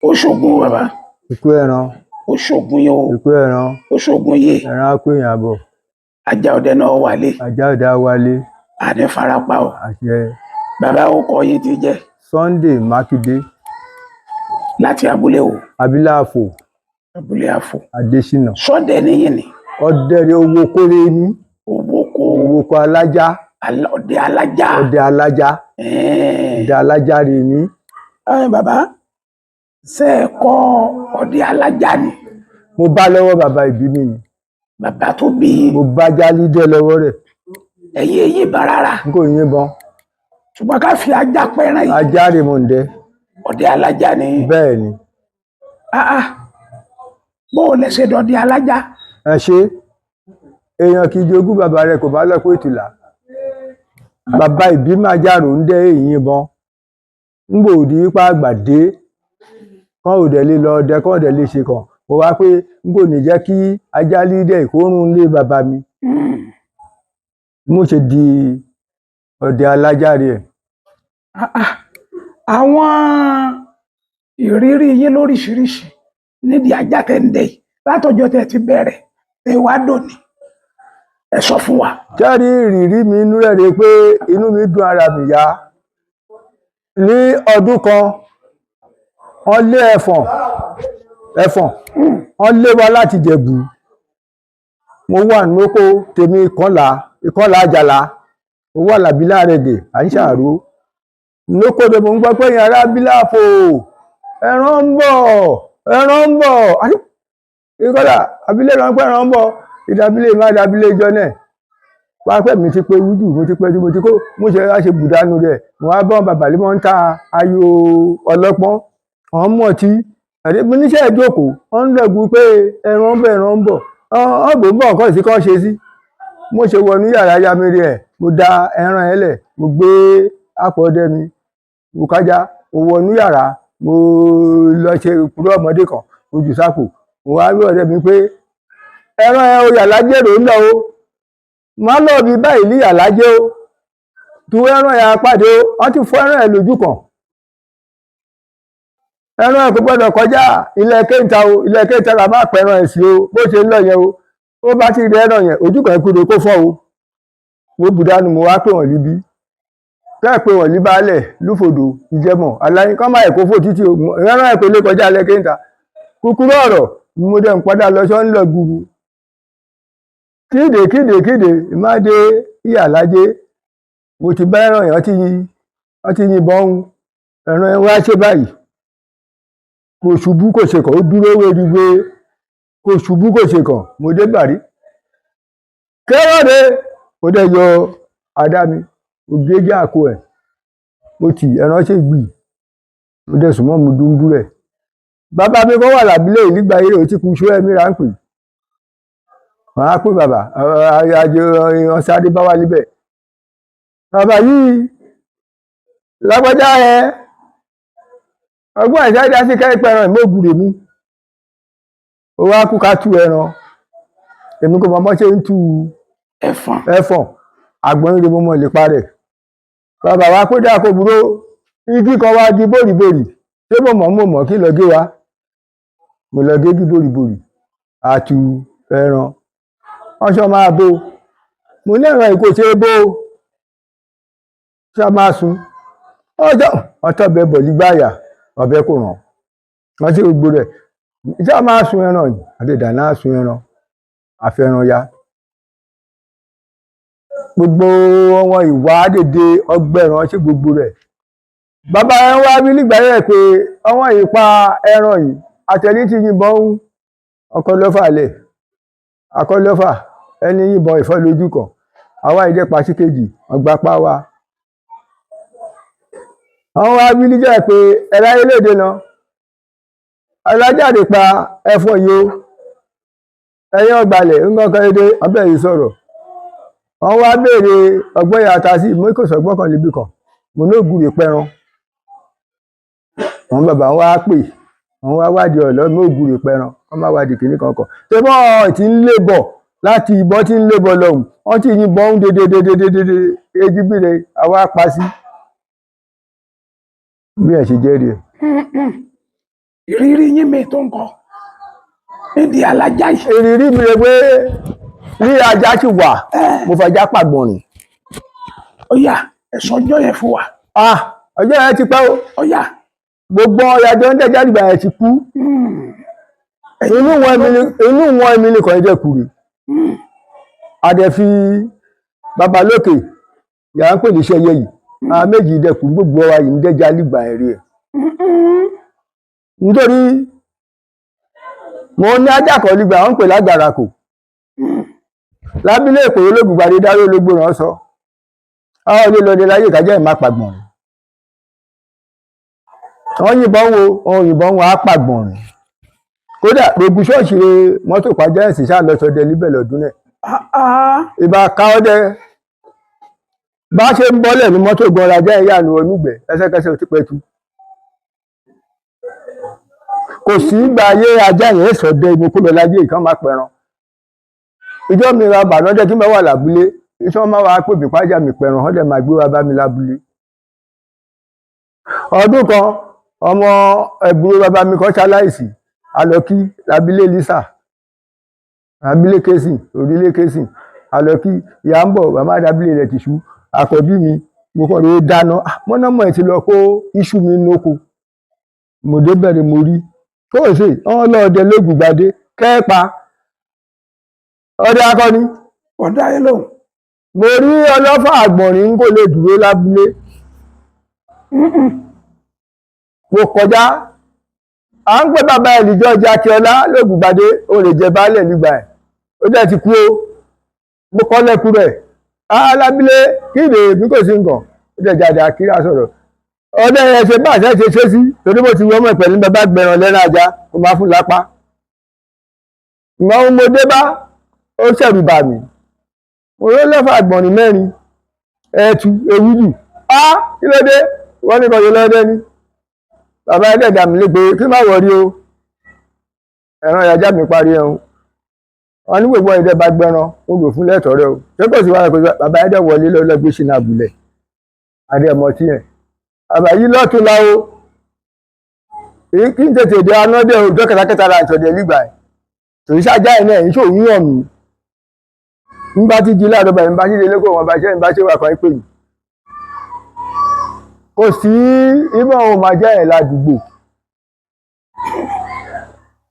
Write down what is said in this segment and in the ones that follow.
ó ṣògùn bàbá ikú ẹran ó ṣògùn yìí o ikú ẹran ó ṣògùn yìí ẹran á pè yàn bọ̀ ajá ọdẹ náà wálé ajá ọdẹ á wálé àní farapa o àṣẹ. bàbá ó kọ yín ti jẹ́ Sunday Mákindé láti abúlé o Abiláàfò abúlé àfò Adésínà. sọdẹ níyìn ni ọdẹ owó kórè ní owó owó alájá ọdẹ alájà ọdẹ alájá ọdẹ alájá rè ní. bàbá ṣe é kọ́ ọdẹ alájà ni. mo bá lọ́wọ́ bàbá ìbí mi ni. bàbá tó bí mo bá jálídé lọ́wọ́ rẹ̀. ẹ̀yin èyí bá rárá. n kò yín bọn. ṣùgbọ́n ká fi ajá pẹ́ràn yìí. ajá rè mò ń dẹ. ọdẹ alájà ni. bẹ́ẹ̀ ni. bó o lè ṣe dọdẹ alájà. ẹ ṣe èèyàn kì í jogún bàbá rẹ̀ kò bá lọ pé ìtùlà. bàbá ìbí máa járò ń dẹ èyí bọn. ń gbòdì ipa àgbà dé kán ò dẹ̀ lè lọ ọdẹ kán ò dẹ̀ lè ṣe kàn mo wá pé n kò ní jẹ́ kí ajá lídẹ ìkórùn lé bàbá mi mo ṣe di ọdẹ alájà rẹ̀. àwọn ìrírí yín lóríṣiríṣi nídìí ajá tẹ́ ń dẹ yìí látọjọ́ tẹ́ ti bẹ̀rẹ̀ tẹ́ wá dòní ẹ sọ fún wa. kẹ́rí ìrírí mi inú rẹ̀ rè pé inú mi dùn ara mi yá ní ọdún kan wọ́n lé ẹ̀fọ̀n wọ́n lé wa láti Jẹ̀bú mo wà nóko tèmi ìkọlà àjàlá mo wà làbílà rẹ̀gẹ̀ à ń ṣàrò nóko tó mo ń gbọ́ pé yẹn ará Bíláàfò ẹran ń bọ̀ ìkọlà abilé kan pé ẹran ń bọ̀ ìdàbílé má dàbílé ìjọ náà pápẹ́ mi ti pé wúdù mo ti pẹ́ tí mo ti kó mo ṣe wá ṣe bùdánù rẹ̀ mo wá bọ́ bàbá lé mọ́ ń ta ayò ọlọ́pọ́n wọ́n mọ̀ tí mo níṣẹ́ ìjókòó wọ́n ń lọ́gùn pé ẹran ń bọ̀ ọ̀gbọ̀n bọ̀ nǹkan sí kan ṣe sí mo ṣe wọnú yàrá ya mi rí ẹ̀ mo da ẹran ẹ̀ lẹ̀ mo gbé àpò ọdẹ mi mo kájá mo wọnú yàrá mo lọ ṣe ìkúrò ọmọdé kan mo jù sápò mo wá rí ọ̀rẹ́ mi pé ẹran ẹ̀ o yàrá jèrò ń lọ o má lọ bí báyìí ní yàrá jẹ́ o tu ẹran ẹ̀ apàdé o wọ́n ti fọ́ ẹran ẹ̀ lójú kan ẹran ẹ̀ kò gbọ́dọ̀ kọjá ilẹ̀ kéńtà o ilẹ̀ kéńtà la máa pẹ̀ràn ẹ̀ sí o bó ṣe ń lọ yẹn o ó bá ti rí ẹran yẹn ojú kan kúrò kó fọ́ o mo bùdánù mo wá pè wọ́n líbí bẹ́ẹ̀ pé wọ́n líbálẹ̀ lúfòdò ìjẹmọ̀ aláyín kọ́ máa ẹ̀kọ́ fò títí o ẹran ẹ̀ kò lè kọjá ilẹ̀ kéńtà kúkúrú ọ̀rọ̀ ni mo dẹ̀ ń padà lọ sọ́ ń lọ gbùrù kíde ìmáde ìyàlájé mo ti bá ẹran yẹn wọ́n ti yìnbọn ẹran ẹ̀ wá ṣe báyìí kò ṣubú kò ṣe kàn ó dúró wéríwé kò ṣubú kò ṣe kàn mo dé gbàrí kẹwàdé mo dẹ̀ yọ àdá mi mo gé àkó ẹ̀ mo tì ẹran ṣe gbì mo dẹ̀ sùn mọ́ mo dúnbú rẹ̀ bàbá mi kọ́ wà lábílẹ̀ yìí nígbà yìí ó ti kú ṣó ẹ̀mí ráńpì wọ́n á pè bàbá àjọ ìran sáré bá wà níbẹ̀ bàbá yìí lágbájá ẹ ọgbọ́n ìṣáájá sí kẹ́ẹ̀pẹ́ ẹran ìmọ̀gùrè mú ó wá kú ká tú ẹran èmi kò mọ̀ ṣe ń tú ẹ̀fọ̀n àgbọ̀n rẹ̀ mo mọ̀ lè parẹ̀ bàbá wa kó dáa kó burú igi kan wá di bòrìbòrì ṣé mo mọ̀ kí lọ gé wa mo lọ gé kí bòrìbòrì àtú ẹran wọ́n ṣọ́ máa bó mo ní ẹ̀rọ ìkó ṣe é bó ṣá máa sun ọtọ́ bẹ bọ̀ nígbàyà ọ̀bẹ kò ràn wọ́n sí gbogbo rẹ̀ ìṣá máa sun ẹran àdèdàná sun ẹran àfẹ́ràn ya gbogbo wọn ìwà àdèdè ọgbẹ̀ràn ṣe gbogbo rẹ̀ bàbá ẹ wá bí nígbà yẹn pé ọwọ́ ìpa ẹran yìí àtẹni ti yìnbọn ń ọkọ lọ́fà lẹ̀ akọ́lọ́fà ẹni yìnbọn ìfọ́ lójú kan àwa ìdẹ́pa sí kejì ọgbà pa wa àwọn wá bí nígbà pé ẹ̀ráyé léde náà alájáde pa ẹ̀fọ́ yìí ó ẹ̀yìn ọgbàlẹ̀ nǹkan èdè ọbẹ̀ yìí sọ̀rọ̀ wọ́n wá béèrè ọgbọ́n yàtà sí mo kò sọ̀gbọ́n kan níbi kan mo ní ògùrè pẹran wọn bàbá wá pè wọn wá wádìí ọ̀lọ́ ní ògùrè pẹran wọn má wádìí kìíní kankan ṣé bọ́ọ̀ ti ń lébọ̀ láti ìbọn tí ń lébọ̀ lọ́hùn wọ́n ti yìnbọn ń dédédédédédé ejì bìrẹ̀ àwa pa sí bí ẹ̀ ṣe jẹ́ rí ẹ̀. ìrírí yín mi tó ń kọ nídìí alájà yìí. ìrírí mi rẹ̀ pé ní ajá ti wà mo fàjà pàgbọ̀nrín. Ó yá ẹ̀sọ́ ọjọ́ yẹn fún wa. ọjọ́ yẹn ti pẹ́ o. Ó yá. gbogbo ọ̀yà tó ń tẹ̀jà ìgbà yẹn ti kú. inú wọn èmi nìkan ẹ̀jẹ̀ kúrè. adẹ̀fi babalókè yàrá ń pè ní iṣẹ́ yẹ yìí àwọn méjì dẹkùn gbogbo wa yìí ń dẹ́jà lígbà ẹ̀rí ẹ̀. nítorí mo ní ajá kan lígbà wọn ń pè lágbàrakò lábílẹ̀ èkó olóògùnbadé dáró ológbò rán sọ àwọn ilé lọdẹ láyé ìkájẹ́ ìmá pàgbọ̀n rẹ̀ wọ́n yìnbọn wo ohun yìnbọn wọn á pàgbọ̀n rẹ̀ kódà gbogbo ṣọ́ọ̀ṣì mọ́tò pàjẹ́ ẹ̀sìn sáà lọ sọdẹ líbẹ̀ lọ́dún náà ìbá káwọ́dẹ bá ṣe ń bọ́lẹ̀ ní mọ́tò gan rajá ẹ̀yà ní onígbẹ̀ ẹsẹ̀kẹsẹ̀ ti pẹ̀tù kò sí ìgbà ayé ajá yẹn sọdẹ ìmọ̀kúlọ̀ láyé ìkan máa pẹran ìjọ mi ra bànújẹ́ kí mẹ́wàá lábúlé iṣẹ́ wọn máa wá pè mí pájà mi pẹran wọ́n dẹ̀ máa gbé wa bá mi lábúlé ọdún kan ọmọ ẹ̀bùrú bàbá mi kan ṣaláìsí alọ́kí lábílé lisa lábílé késìn orílẹ̀ késìn alọ́kí ìyá ń bọ̀ bàbá dábílé rẹ̀ tìṣú àkọ́bí mi mo kọ́ ló dáná mọ́nàmọ́ ẹ̀ ti lọ kó iṣu mi nóko mo dé bẹ̀rẹ̀ mo rí kó o ṣe wọn lọ́ọ̀dẹ lóògùngbadé kẹ́ẹ̀pa ọdẹ akọni. ọ̀dà yẹn lòun. mo rí ọlọ́fà àgbọ̀nrín kò lè dúró lábúlé mo kọjá à ń pè bàbá ẹ̀ níjọ́ ọjà akíọlá lóògùngbadé ó lè jẹ baálẹ̀ nígbà ẹ̀ ó jẹ́ ti kú o mo kọ́ lẹ́kú rẹ̀ alábílé kí ìdè bí kò sí nǹkan ó jẹ́ jáde àkírà sọ̀rọ̀ ọdẹ yẹn ṣe bá àṣẹ ṣe sí torí mo ti wọ́n mọ̀ pẹ̀lú bàbá gbẹ̀ràn lẹ́nu ajá mo máa fún lápá ìmọ̀ mo dé bá ó ṣẹ̀rù bà mí mo ró lẹ́fà àgbọ̀nrín mẹ́rin ẹ̀tù ewúdù kí ló dé wọ́n ní kọ̀ọ̀yọ́ lọ́dẹ ní bàbá ẹ̀dẹ̀dà mi lé pé kí má wọrí o ẹ̀ràn ìyájá mi parí ẹ̀hún wọn ní gbogbo ẹ̀dẹ̀ bá gbẹran ó gbò fún lẹ́tọ̀ọ́ rẹ o ṣé kò sí wàhálà pé bàbá ẹ̀dẹ̀ wọlé lọ́gbé sínú abùlẹ̀ adẹ́mọ tí yẹn bàbá yìí lọ́tún láwo kí n tètè dé anọ́dẹ̀ ọjọ́ kẹtàkẹtà ra ìtọ̀dẹ̀ nígbà ẹ̀ tòun ṣáájá ẹ̀ náà ẹ̀ ń ṣòwò yàn mí ń bá ti di láàárọ̀ bàbá ń bá ṣílẹ̀ lẹ́kọ̀ọ́ wọn bá ṣẹ́ ń bá ṣe wà kan pè mí kò sí ìmọ̀ ohun máa jẹ́ ẹ̀ ládùúgbò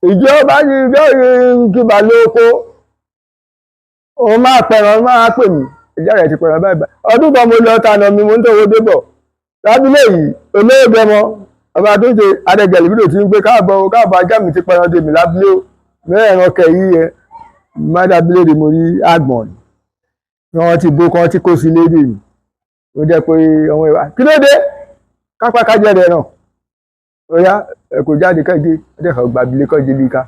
ìjọba ní ìjọ ìkíba lóko òun máa pẹ̀ràn máa pè mí ìjà rẹ̀ ti pẹ̀ràn báyìí ọdún kan mo lọ tànà mi mo ń tòwó débọ̀ lábílẹ̀ yìí olóògbé mọ ọba tó ṣe adẹ́gẹ̀lì bí ló ti ń gbé káàbọ̀ ajá mi ti pẹ̀ràn dèmí lábílẹ̀ mẹ́rin ọkẹ̀ yìí yẹn mádàbílẹ̀ rè mo rí àgbọ̀n ni wọ́n ti bó kan tí kò sí lédè mi ó jẹ́ pé ọmọ ìwà kí ló dé kápá kájẹ́ rẹ̀ náà ó yá ẹ̀kọ́ jáde kẹ́jẹ́ ẹ̀dẹ́fà gbàbílẹ̀ kọ́jẹ́ bí ká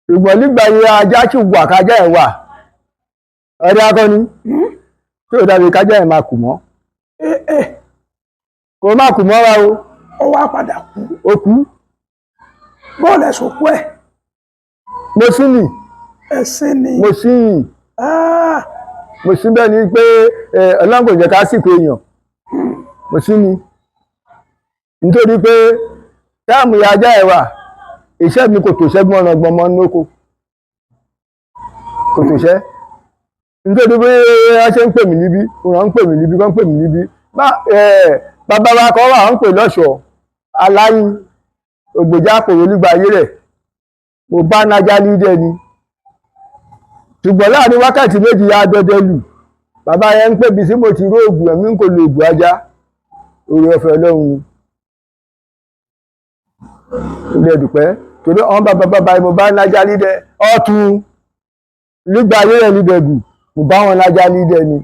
ṣùgbọ́n nígbà yẹn ajá sì wà kájá ẹ̀ wà ọdẹ akọni tí ò dàbí kájá ẹ̀ máa kù mọ́ kò má kù mọ́ wa o ó wá padà kú. ó kú bọ́ọ̀lù ẹ̀sùn kú ẹ̀. mo sí nì ẹ̀sìn ni. mo sí yìn mo sí bẹ́ẹ̀ ni pé ọlọ́run kò jẹ́ ká sìnkú èèyàn mo sí ni nítorí pé táàmù ìyá ajá ẹ̀ wà iṣẹ́ mi kò tó ṣẹ́gun ọ̀nà gbọmọ lóko kò tó ṣẹ́ nítorí pé wọ́n ṣe ń pè mí níbí wọ́n ń pè mí níbí wọ́n ń pè mí níbí bàbá wa kan wà wọ́n ń pè lọ́ṣọ̀ọ́ aláyín ògbèjà kòrò nígbà ayé rẹ̀ mo bá nájà lídẹ̀ ni ṣùgbọ́n láàrin wákàtí méjì ya dọdẹ lù bàbá yẹn ń pèbí sí mo ti ró ògùn ẹ̀mí kò lo ògùn ajá orí ọ̀fẹ́ ọlọ́run ilé ẹ̀dùpẹ́ torí àwọn bàbá mo bá nájà lídẹ̀ ọ̀tún nígbà ayé rẹ̀ níbẹ̀gù mo bá wọn nájà lídẹ̀ ni.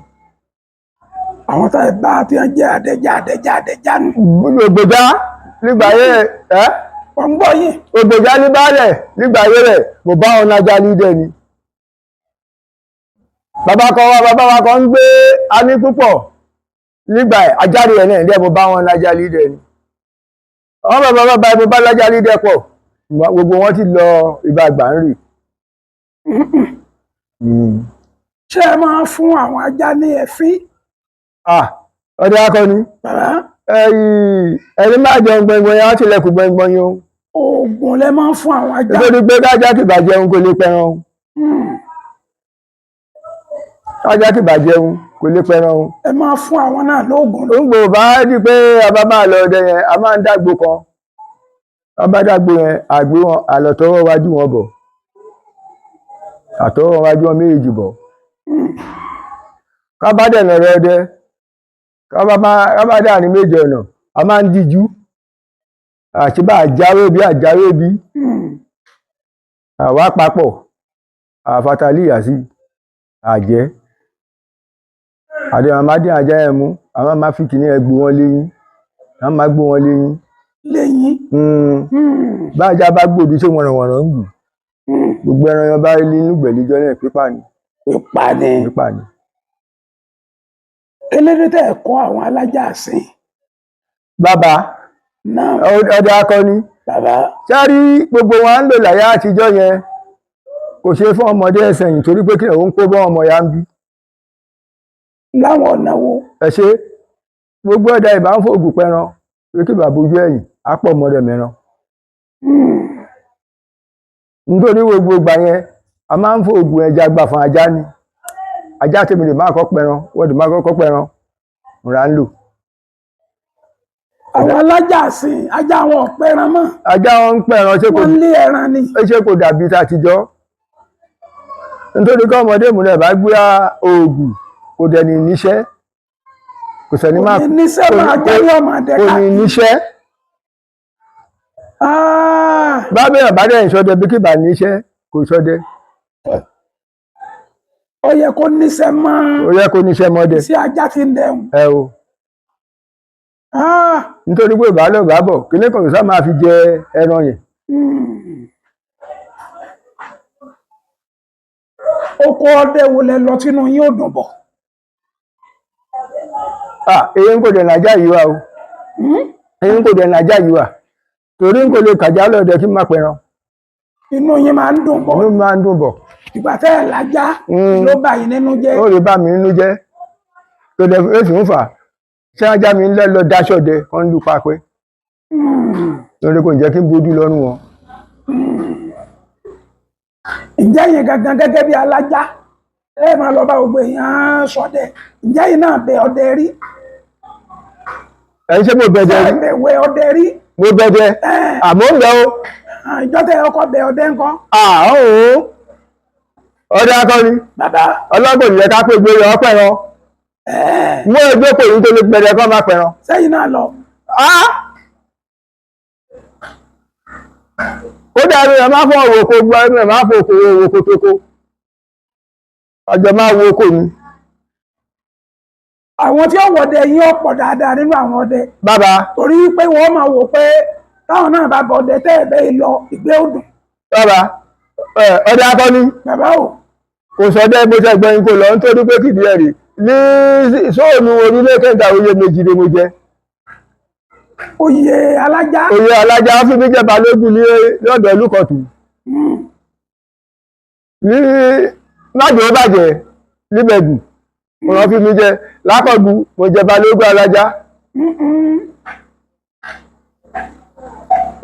àwọn tá ẹ bá tí wọn jẹ àdẹjà nù. ògbèjà nígbà ayé rẹ̀ wọ́n ń gbọ́ yìí. ògbèjà ní baálẹ̀ nígbà ayé rẹ̀ mo bá wọn nájà lídẹ̀ ni. bàbá wa kan ń gbé aní púpọ̀ nígbà ajáre ẹ̀ náà ẹ̀dẹ́ mo bá wọn nájà lídẹ̀ ni. àwọn bàbá mo bá nájà lídẹ̀ pọ̀ gbogbo wọn ti lọ ìbá àgbà ń rì. ṣé ẹ máa fún àwọn ajá ní ẹ̀fín. ọdẹ akọni ẹni máa jẹun gbọngbọn yẹn wọn tilẹ̀kùn gbọngbọn yẹn o oògùn lẹ máa ń fún àwọn ajá. nítorí pé kájá kì bá jẹun kò lè pẹran o. kájá kì bá jẹun kò lè pẹran o. ẹ máa fún àwọn náà lóògùn. ó ń gbò bá di pé a bá máa lọ ọdẹ yẹn a máa ń dágbo kan a bá dágbo yẹn àgbé wọn àlọ́tọ́wọ́ wájú wọn bọ̀ àtọ́wọ́ wájú wọn méjèèjì bọ̀ ká bá dẹ̀ lọ́rọ̀ ọdẹ ká bá dà ní méjì ọ̀nà a máa ń díjú àti bá àjáwé bí àwa papọ̀ àfatalíyà sí àjẹ́ àdé màmá dín ajá yẹn mú àwọn máa fi kìíní ẹgbò wọn léyìn àwọn máa gbó wọn léyìn. bá ajá bá gbòdì ṣé wọ̀nàwọ̀nà ń gùn gbogbo ẹran yẹn bá rí nínú gbẹ̀lẹ́jọ́ náà pípa ni. elédè tẹ́ ẹ̀ kọ́ àwọn alájà sìn. bàbá ọdẹ akọni sáré gbogbo wọn ń lò láyé àtijọ́ yẹn kò ṣe fún ọmọdé ẹsẹ̀yìn torí pé kí ni òun kó bọ́ ọmọ ya ń bí. láwọn ọ̀nà wo. ẹ ṣe gbogbo ọdẹ ìbá ń fòògùn pẹran pé kí bàbá ojú ẹ̀yìn á pọ̀ ọmọdé mẹ́ran. nítorí gbogbo ìgbà yẹn a máa ń fòògùn ẹja gbà fún ajá ni ajá tèmi lè má kọ́ pẹran wọ́n lè má kọ́kọ́ pẹran ńlá ń lò. àwọn alájà sìn ajá wọn ò pẹran mọ́. ajá wọn ń pẹran wọ́n lé ẹran ni. ṣé kò dàbí tàtijọ́ nítorí kọ́ ọmọdé múlẹ̀ bá gbé oògùn kò dẹ̀ ní níṣẹ́ kò sẹ́ni máa kò ní níṣẹ́ máa jẹ́ ní ọmọ àdẹ́ká. kò ní níṣẹ́ bá bẹ̀rẹ̀ bá dẹ̀ ìṣọdẹ bí kì bá níṣẹ́ kò ṣọdẹ. ó yẹ kó níṣẹ́ mọ́. ó yẹ kó níṣẹ́ mọ́dẹ. sí ajá ti ń dẹ̀hùn. ẹ o. nítorí pé ìbálò bá bọ̀ kí ní kò sá máa fi jẹ ẹran yẹn. oko ọdẹ wo lẹ lọ tínú yín ò dùn bọ̀. èyí ń kò dẹ̀ nàjà yìí wà o èyí ń kò dẹ̀ nàjà yìí wà torí ń kò lè kàjá lọ́dẹ kí n má pẹran. inú yín máa ń dùn bọ̀. inú máa ń dùn bọ̀. ìgbà tẹ́ ẹ̀ lájá ló bà yín nínú jẹ́. ó lè bà mí nínú jẹ́ tó dẹ̀ èsì ń fà ṣé ajá mi ń lẹ́ lọ dáṣọ̀dẹ kan lù pápẹ́ lórí kò jẹ́ kí n bójú lọ́rùn wọn. ǹjẹ́ yẹn gangan gẹ́gẹ́ bí alájá ẹ máa lọ bá gbogbo èèyàn ṣọdẹ ǹjẹ́ yìí náà bẹ ọdẹ rí. ẹ̀yin ṣé mo bẹ̀dẹ̀ rí. ẹ wẹ ọdẹ rí. mo bẹ̀dẹ̀ àmọ́ ń bẹ o. ìjọ tẹ ọkọ bẹ ọdẹ ńkọ́. ọdẹ akọni ọlọ́gbọ̀n yẹ ká pé gbé yọ pẹ̀ràn mú ẹgbẹ́ pé yìí tó lè pẹ̀rẹ̀ kọ́ máa pẹ̀ràn. sẹ́yìn náà lọ. ó dàbí ẹ máa fọ òwòkó gbọ́ ẹ máa fọ òwòkó tókó ọjọ́ máa wo oko ni. àwọn tí ó wọdẹ yín ó pọ̀ dáadáa nínú àwọn ọdẹ. bàbá. torí pé wọ́n máa wò pé táwọn náà bá bọ̀dẹ tẹ́ ẹ̀ bẹ́ẹ̀ lọ ìgbé òdùn. bàbá ọdẹ akọni. bàbá o. kò sọdẹ bó ṣe gbẹ̀yìn kò lọ nítorí pé kìdí ẹ̀ rí ní sóònù orílẹ̀ kẹta oyè méjì ni mo jẹ. oyè alájá. oyè alájá fún mi jẹ balógun ní ọ̀dọ̀ olùkọ̀tù. ní májò bàjẹ́ níbẹ̀gù wọ́n fi mi jẹ lákọ̀gbù mo jẹ balógun alájá.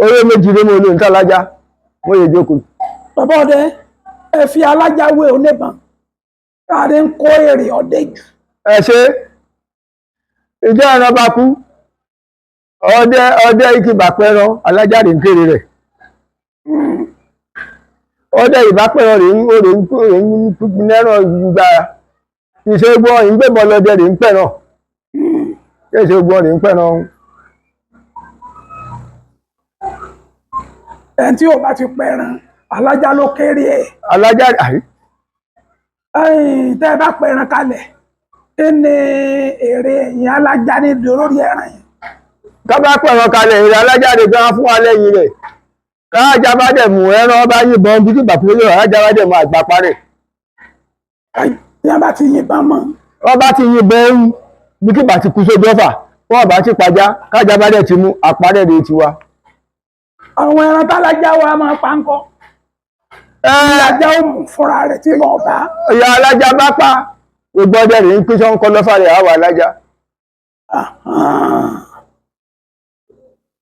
orí méjì ni mo lò ń tàlájá mo yè jókòó. bàbá ọdẹ ẹ fi alájá wé oníbọn káàdé ń kó èrè ọdẹ jù. ẹ ṣe ìjọ ẹran bá kú ọdẹ ìkìbà pẹran alájáde ń kéré rẹ̀ ọdẹ ìbápẹran rẹ̀ ń nẹ́ràn gbà ìṣe gbọ́n ìgbébọn lọ́dẹ rẹ̀ ń pẹ̀ràn ìṣe gbọ́n rẹ̀ ń pẹ̀ràn. ẹni tí ò bá ti pẹran alájá ló kéré ẹ̀. alájá àrí. tẹ́ ẹ bá pẹran kalẹ̀ kí ni èrè ẹ̀yìn alájá ní lórí ẹran yẹn. ká bá pẹ̀ràn kalẹ̀ èrè alájá rẹ̀ gan fún wa lẹ́yìn rẹ̀ káàjà bá dẹ̀ mú ẹran bá yìnbọn bí kígbà fún yóò alájá bá dẹ̀ mú àgbà parẹ̀. tí wọ́n bá ti yìnbọn mọ́. wọ́n bá ti yìnbọn bí kígbà ti kú sójú ọ̀fà wọ́n bá ti pàjá káàjà bá dẹ̀ ti mú àparẹ̀ rẹ̀ ti wa. àwọn ẹran tálájá wa máa pa ń kọ́. alájá ò mú fúnra rẹ̀ tí lọ́ọ́ bá. ìyá alájá bá pa gbogbo ọdẹ rẹ̀ ń pín sọ́nkọ́ lọ́fà rẹ̀ àwọ̀ alájá.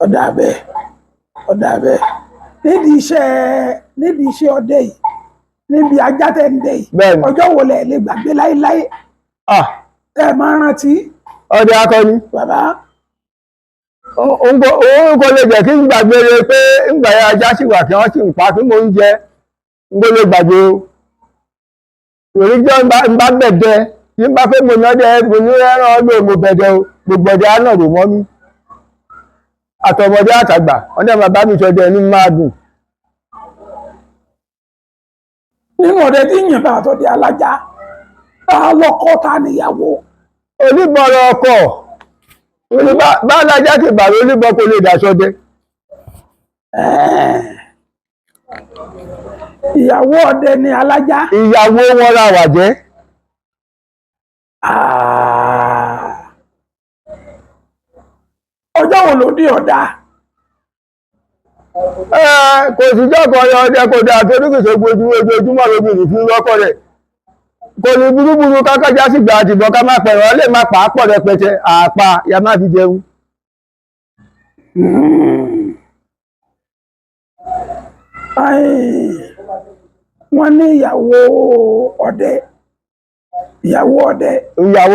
ọ̀dà bẹ́ẹ̀ ọ̀dà bẹ́ẹ̀ nídìí iṣẹ́ ọdẹ yìí níbi ajá tẹ̀ ń dẹ yìí Bẹ́ẹ̀ni. ọjọ́ wo lẹ̀ lè gbàgbé láéláé Ah, tẹ́ ẹ máa rántí ọdẹ akọni. bàbá. Òun kò lè jẹ́ kí n gbàgbé rẹ̀ pé ńgbà yẹn ajá sì wà kí wọ́n sì ń pa kí mo ń jẹ ń gbé lè gbàgbé o. Torí jọ́ ń bá bẹ̀dẹ̀ tí ń bá pé mo náà dẹ́ mo ní ẹran ọdún mo bẹ̀dẹ̀ o gbogbo ẹ̀dẹ̀ á náà rò mọ́ mi. Àtọmọdé àtàgbà wọ́n dẹ̀ máa bá mi sọdẹ ní máa dùn. nínú ọdẹ tí yìnbọn àtọdẹ alájà tá a lọkọ ta níyàwó Oníbọ̀rọ̀ ọkọ̀ bá alájá ti bàrẹ̀ oníbọ̀ kò lè dà sọdẹ. ìyàwó ọdẹ ní alájà. Ìyàwó wọn ra wà jẹ́. ọjọ́ wo ló dé ọ̀dà. Kò sí jọ́kọ̀ ọdẹ kò dáa tó dúkìsọ ojoojúmọ́ lóbìnrin fún lọ́kọ̀ rẹ̀. Kò ní burúburú kákájá sì gbà àtìbọn ká má pẹ̀rọ lè má pàápọ̀ rẹpẹtẹ àpá ya má fi jẹun. Wọ́n ní ìyàwó ọdẹ Ìyàwó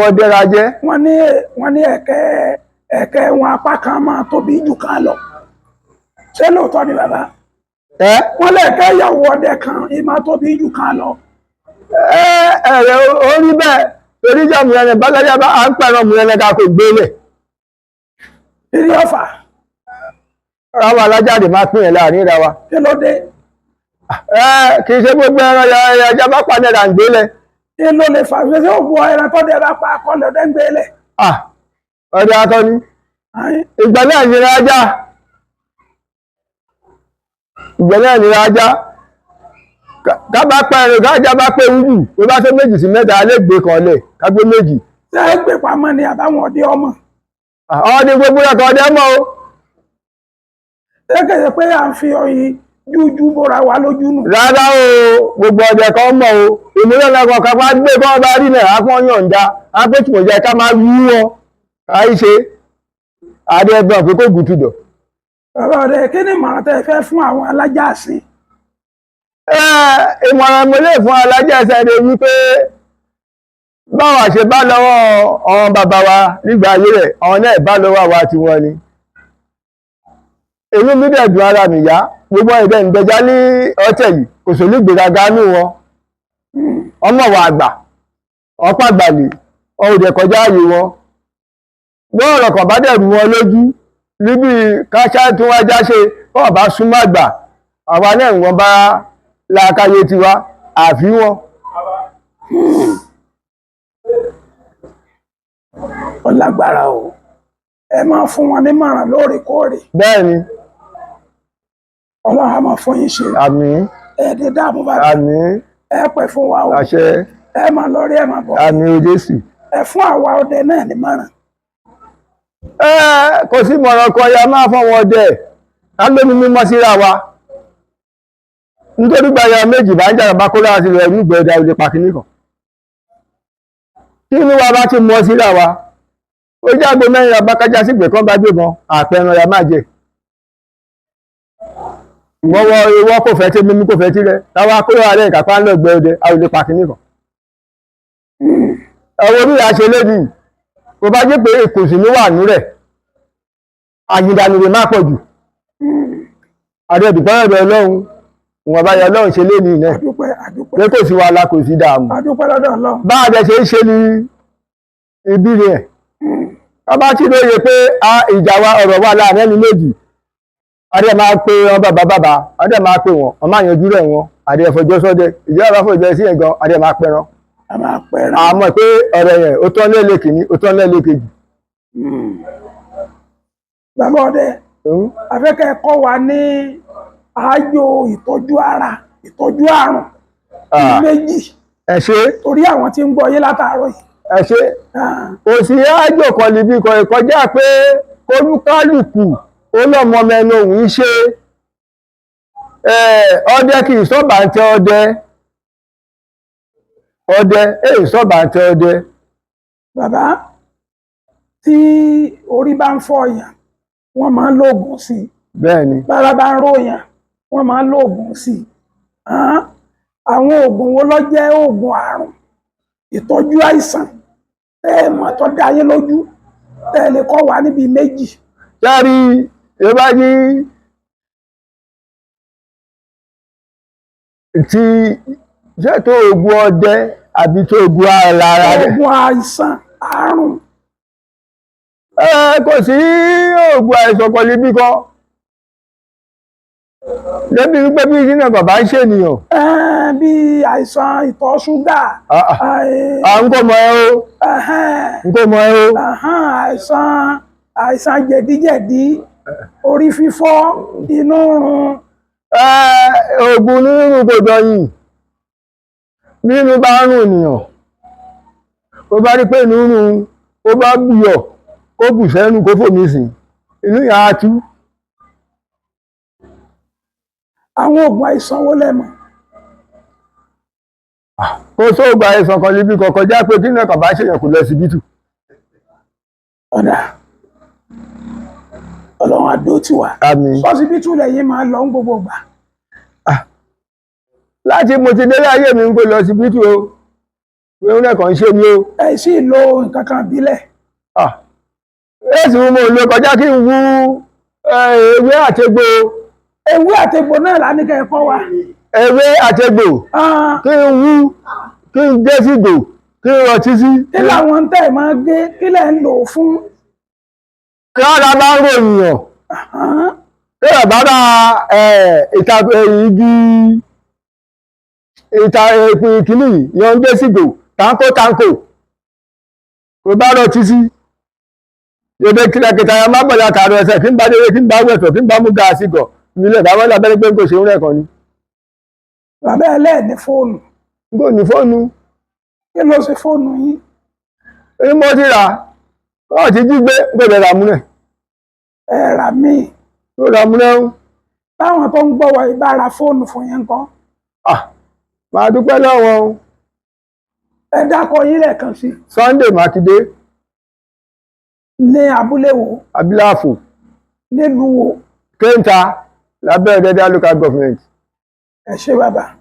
ọdẹ ra jẹ́. wọ́n ní ẹ̀kẹ́ wọn apá kan máa tóbi jù kan lọ ṣé lóòótọ́ ni bàbá. Wọ́n lẹ̀kẹ́ ìyàwó ọdẹ kan máa tóbi jù kan lọ. Ẹ̀rẹ̀ orí bẹ́ẹ̀ torí jẹ́ mìíràn bálájá bá à ń pẹ̀rọ mìíràn ká kò gbélé. Ìrí ọ̀fà. Ráwọ̀ alájáde máa pín ẹ̀ láàrin ìra wa. Kí ló dé? Kì í ṣe gbogbo ẹran ẹja bá pàdé rà ń gbélé. Kí ló lè fà ṣe ó bu ẹran tó dẹ̀ bá pa akọ́lẹ̀ ọdẹ ń gbélé. Ọdẹ akọni. Ìgbẹ̀lẹ̀ ìnira ajá. Ìgbẹ̀lẹ̀ ìnira ajá. Ká bá pa ẹ̀rọ kájá bá pé wújù tó bá tó méjì sí mẹ́ta alẹ́ gbé kan lẹ̀ ká gbé méjì. Ṣé ẹ gbé pamọ́ ni àbáwọn ọdẹ ọmọ? Ọdẹ gbogbo ẹ̀kọ́ ọdẹ mọ́ o. Ṣé kẹ̀sẹ̀ pé à ń fi ọyìn jújú bóra wa lójú nù? Rárá o, gbogbo ọdẹ kan mọ̀ o. Ìmúlẹ̀ lọ́kọ̀ ká bá gbé kọ́ bá rí náà á pọ́n yọ̀ǹda á pé tí kò jẹ́ ká máa wú wọn. Àì ṣe adé ẹgbẹ́ òfin kò gùtù dọ̀. Bàbá ọdẹ kí ni ìmọ̀ràn tẹ́ fẹ́ fún àwọn alájà àsìn? Ìmọ̀ràn mo lè fún alájà ẹsẹ̀ rẹ̀ wípé báwa ṣe bá lọ́wọ́ àwọn bàbá wa nígbà ayé rẹ̀ àwọn náà bá lọ́wọ́ àwa tí wọ́n ni. Èmi mi dẹ̀ dùn ara mi yá gbogbo ẹ̀dẹ̀ ìgbẹ̀já ní ọ̀tẹ̀ yìí kò sòlú ìgbéraga ní wọn. Ọmọ wa àgbà ọ̀pá àgbàlè ọ̀dẹ̀ kọjá ààyè wọn. Gbọ́ ọ̀rọ̀ kan bá dẹ̀ rú wọn lójú níbi káṣá tí wọ́n já ṣe kọ́ bá súnmọ́ àgbà àwa náà wọ́n bá láàkáyé tiwa àfi wọn. Ọlágbára o ẹ máa fún wọn nímọ̀ràn lóòrèkóòrè. Bẹ́ẹ̀ni. Ọlọ́run á máa fún yín ṣe. Àmín. Ẹ̀ẹ́dẹ̀ dáàmú bàbá. Àmín. Ẹ pẹ́ fún wa o. Àṣẹ. Ẹ máa lọ rí ẹ máa bọ̀. Àmín o Jésù. Ẹ fún àwa ọdẹ náà nímọ̀ràn. Kò sí mọ̀ràn kan ya máa fọ́ wọn dẹ̀ ká lómi mímọ́ síra wa. Nítorí gbàyà méjì bá ń jà bá kó láti rẹ̀ ní ìgbẹ̀dà olè pàkínì kan. Kí inú wa bá ti mọ́ síra wa, ó jágbe mẹ́rin abákájá sí ìgbẹ̀ kan bá gbé gan àpẹẹran ya máa jẹ. Ìwọ́ kò fẹ́ tí mímú kò fẹ́ tí rẹ̀, táwa kó rẹ̀ rẹ̀ ìkàpá ń lọ gbẹ ọdẹ olè pàkínì kan. Ẹ̀wọ̀n orí àṣẹ lédi, kò bá jẹ́ pé èkó sì ní wà nú rẹ̀, àyìndànù rẹ̀ máa pọ̀ jù. Àdé ìdùpẹ́ ọ̀dọ̀ Ọlọ́run, ìwọ̀n bá yẹ Ọlọ́run ṣe lé ní ìnẹ́. Pé kò sí wàhálà kò sí dààmú. Bá àdẹ ṣe ń ṣe ní ibi rẹ̀. Bá tí ló yẹ pé ìjà wa ọ̀rọ̀ wà láàrin ẹni méjì. Àdé máa pe wọn bàbá, àdé máa pe wọn, ọmọ àyànjú rẹ̀ wọn, àdé ẹ̀fọ́jọ́ sọ́dẹ, ìjọba fọ́jọ́ sí ẹ̀gan, àdé máa pẹran. Àmọ́ pé ọ̀rọ̀ yẹn ó tán lẹ́lẹ́ kìíní, ó tán lẹ́lẹ́ kejì. Bàbá ọdẹ, afẹ́kẹ́ kọ́ wa ní ààyò ìtọ́jú ara, ìtọ́jú àrùn méjì. Ẹ ṣé. Torí àwọn tí ń gbọ́ yé látàárọ̀ yìí. Ẹ ṣé. Kò sí ààjò kan níbi kan ìkọjá pé kólúkálùkù ó lọ́mọ mẹ́nu òun ṣe. Ọdẹ kì í sọ́bà ń tẹ ọdẹ. Ọdẹ èyí sọ́bà ń tẹ ọdẹ. Bàbá, tí orí bá ń fọ́ ọ̀yàn, wọ́n máa ń lóògùn sí. bẹ́ẹ̀ ni. bára bá ń ròyàn wọ́n máa ń lo oògùn sí i. Àwọn oògùn wo ló jẹ́ oògùn àrùn ìtọ́jú àìsàn tẹ́ ẹ mọ̀ tó dá yín lójú tẹ́ ẹ lè kọ́ wa níbi méjì. sẹ́rí ìbá ní ti ṣé tó oògùn ọdẹ àbí tó oògùn ara rẹ̀. oògùn àìsàn àrùn. Kò sí oògùn àìsàn kan níbí kan débi wípé bí nínú bàbá ń ṣènìyàn. Bí àìsàn ìtọ̀ ṣúgà. N kò mọ̀ ẹ́ o. N kò mọ̀ ẹ́ o. Àìsàn jẹ̀díjẹ̀dí, orí fífọ́, inú run. Oògùn nínú kò dọ̀yìn. Nínú bá ń rùn ènìyàn. Ó bá rí pé inú run, ó bá bùyọ̀, kó bù sẹ́nu kó fòmí sí. Inú yà á tú. Àwọn oògùn àìsàn wo lẹ mọ̀? Kò sóògùn àìsàn kan níbi kan kọjá pé kí nǹkan bá ṣèyàn kò lọ síbítù. Ọ̀dà Ọlọ́run àdó tì wá. Àmín. Ọsibítù lẹ́yìn máa lọ ń gbogbo gbà. Láti mo ti délé ayé mi ń gbé lọ síbítù o. Pé ó nẹ́kan ṣe mi o. Ẹ sì lo nǹkan kan bílẹ̀. Èsì mo lè kọjá kí n wú ewé àtegbò. Ewé àtegbò náà lá ní kẹ́ ẹ kọ́ wa. Ewé àtegbò. Kí n wú, kí n gé sígbò, kí n rọtí sí. Kí làwọn tẹ́ ẹ máa gé, kí lẹ̀ ń lò fún? Kí ara bá ń ròyìn. Kí ẹ̀ bá bá igi ìta ìpín kìíní yan ń gé sígbò, táńkò. Kò bá rọtí sí. Yóò kìlẹ̀kìtà ya má bọ̀lá kààrọ̀ ẹsẹ̀ kí n bá délé kí n bá wẹ̀tọ̀ kí n bá mú gáàsì gọ̀ nílẹ̀ bá wọ́n lábẹ́rẹ́ pé kò ṣe ń rẹ̀kan ni. Bàbá ẹlẹ́ẹ̀ni fóònù. N kò ní fóònù. Kí ló ṣe fóònù yín? Ní mo ti rà wọ́n ti jí gbé gbọ́dọ̀ rà múlẹ̀. Ẹ rà míì. Tó rà múlẹ̀ ń. Táwọn tó ń gbọ́ wọ ìbára fóònù fún yín kọ́. Màá dúpẹ́ lọ́wọ́ o. Ẹ dákọ yín lẹ́ẹ̀kan sí. Sunday Mákindé. Ní abúlé wo? Abiláfò. Nílùú wo? Kéńtà lábẹ́ Ẹ̀dẹ́dá local government. Ẹ ṣé bàbá.